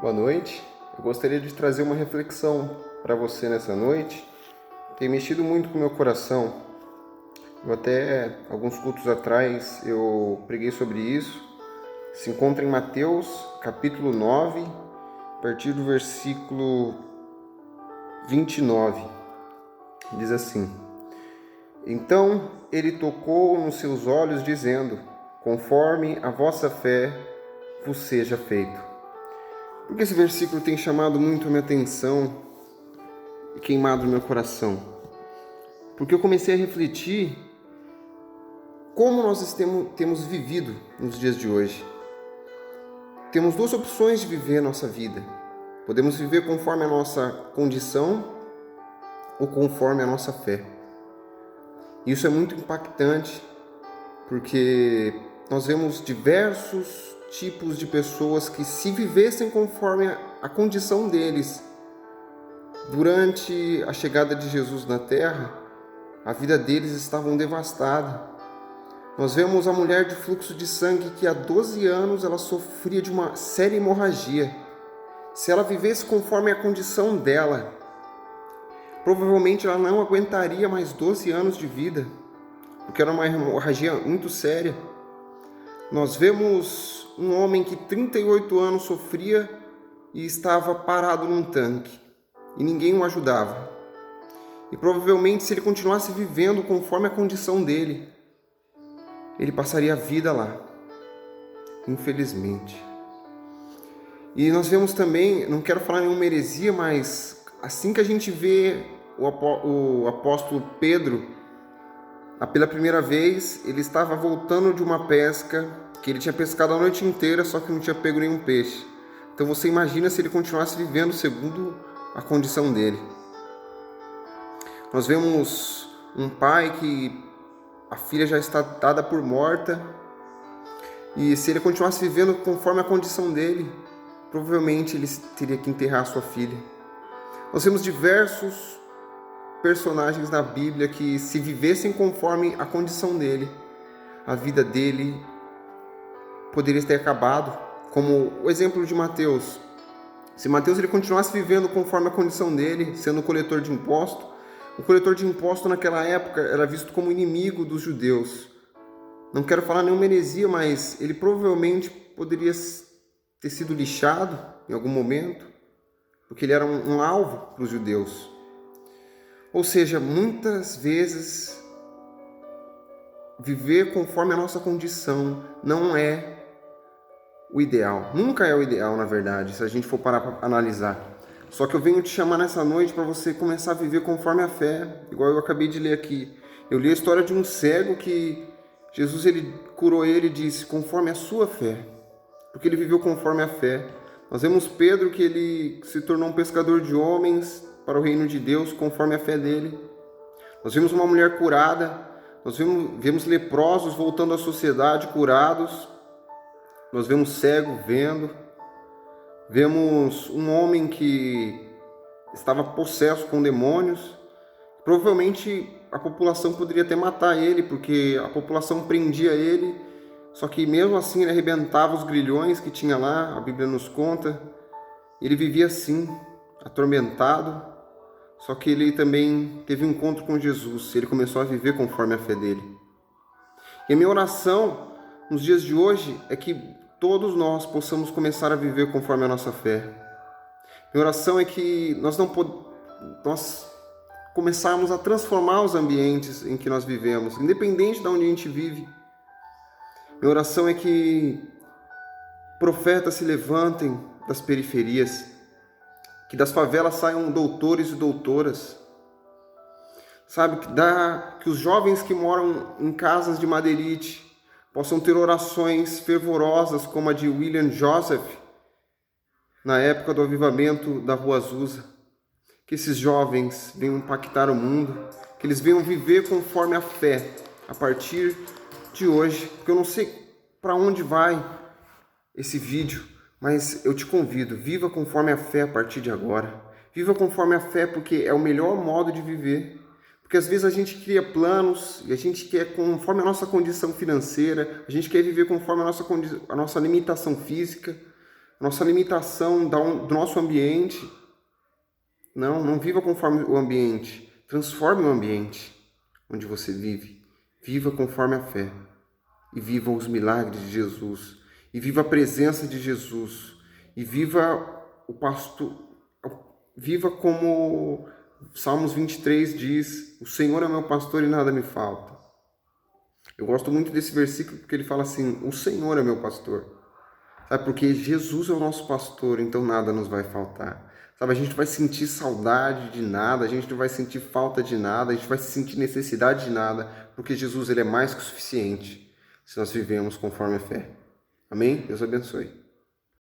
Boa noite. Eu gostaria de trazer uma reflexão para você nessa noite. Tem mexido muito com o meu coração. Alguns cultos atrás eu preguei sobre isso. Se encontra em Mateus, capítulo 9, a partir do versículo 29. Diz assim: Então ele tocou nos seus olhos, dizendo: Conforme a vossa fé vos seja feito. Porque esse versículo tem chamado muito a minha atenção e queimado o meu coração. Porque eu comecei a refletir como nós temos vivido nos dias de hoje. Temos duas opções de viver a nossa vida. Podemos viver conforme a nossa condição ou conforme a nossa fé. Isso é muito impactante, porque nós vemos diversos tipos de pessoas que, se vivessem conforme a condição deles, durante a chegada de Jesus na Terra, a vida deles estava devastada. Nós vemos a mulher de fluxo de sangue que há 12 anos ela sofria de uma séria hemorragia. Se ela vivesse conforme a condição dela, provavelmente ela não aguentaria mais 12 anos de vida, porque era uma hemorragia muito séria. Nós vemos um homem que 38 anos sofria e estava parado num tanque, e ninguém o ajudava. E provavelmente, se ele continuasse vivendo conforme a condição dele, ele passaria a vida lá, infelizmente. E nós vemos também, não quero falar nenhuma heresia, mas assim que a gente vê o apóstolo Pedro, pela primeira vez, ele estava voltando de uma pesca, que ele tinha pescado a noite inteira, só que não tinha pego nenhum peixe. Então você imagina se ele continuasse vivendo segundo a condição dele. Nós vemos um pai que a filha já está dada por morta, e se ele continuasse vivendo conforme a condição dele, provavelmente ele teria que enterrar sua filha. Nós vemos diversos personagens na Bíblia que, se vivessem conforme a condição dele, a vida dele poderia ter acabado, como o exemplo de Mateus. Se Mateus ele continuasse vivendo conforme a condição dele, sendo coletor de imposto, o coletor de imposto naquela época era visto como inimigo dos judeus. Não quero falar nenhuma heresia, mas ele provavelmente poderia ter sido lixado em algum momento, porque ele era um alvo para os judeus. Ou seja, muitas vezes viver conforme a nossa condição não é o ideal. Nunca é o ideal, na verdade, se a gente for parar para analisar. Só que eu venho te chamar nessa noite para você começar a viver conforme a fé, igual eu acabei de ler aqui. Eu li a história de um cego que Jesus ele curou ele e disse: conforme a sua fé, porque ele viveu conforme a fé. Nós vemos Pedro que ele se tornou um pescador de homens para o reino de Deus conforme a fé dele. Nós vimos uma mulher curada, nós vemos leprosos voltando à sociedade curados, nós vemos cego vendo, vemos um homem que estava possesso com demônios. Provavelmente a população poderia até matar ele, porque a população prendia ele, só que mesmo assim ele arrebentava os grilhões que tinha lá, a Bíblia nos conta. Ele vivia assim, atormentado. Só que ele também teve um encontro com Jesus, ele começou a viver conforme a fé dele. E a minha oração nos dias de hoje é que todos nós possamos começar a viver conforme a nossa fé. Minha oração é que nós começarmos a transformar os ambientes em que nós vivemos, independente de onde a gente vive. Minha oração é que profetas se levantem das periferias, que das favelas saiam doutores e doutoras, sabe? Que os jovens que moram em casas de madeirite possam ter orações fervorosas como a de William Joseph, na época do avivamento da Rua Azusa. Que esses jovens venham impactar o mundo, que eles venham viver conforme a fé a partir de hoje, porque eu não sei para onde vai esse vídeo, mas eu te convido, viva conforme a fé a partir de agora. Viva conforme a fé, porque é o melhor modo de viver. Porque às vezes a gente cria planos e a gente quer conforme a nossa condição financeira, a gente quer viver conforme a nossa limitação física, nossa limitação do nosso ambiente. Não viva conforme o ambiente. Transforme o ambiente onde você vive. Viva conforme a fé. E viva os milagres de Jesus. E viva a presença de Jesus. E viva o pastor. Viva como Salmos 23 diz: o Senhor é meu pastor e nada me falta. Eu gosto muito desse versículo porque ele fala assim: o Senhor é meu pastor. Sabe, porque Jesus é o nosso pastor, então nada nos vai faltar. Sabe, a gente não vai sentir saudade de nada, a gente não vai sentir falta de nada, a gente vai sentir necessidade de nada, porque Jesus ele é mais que o suficiente se nós vivemos conforme a fé. Amém? Deus abençoe.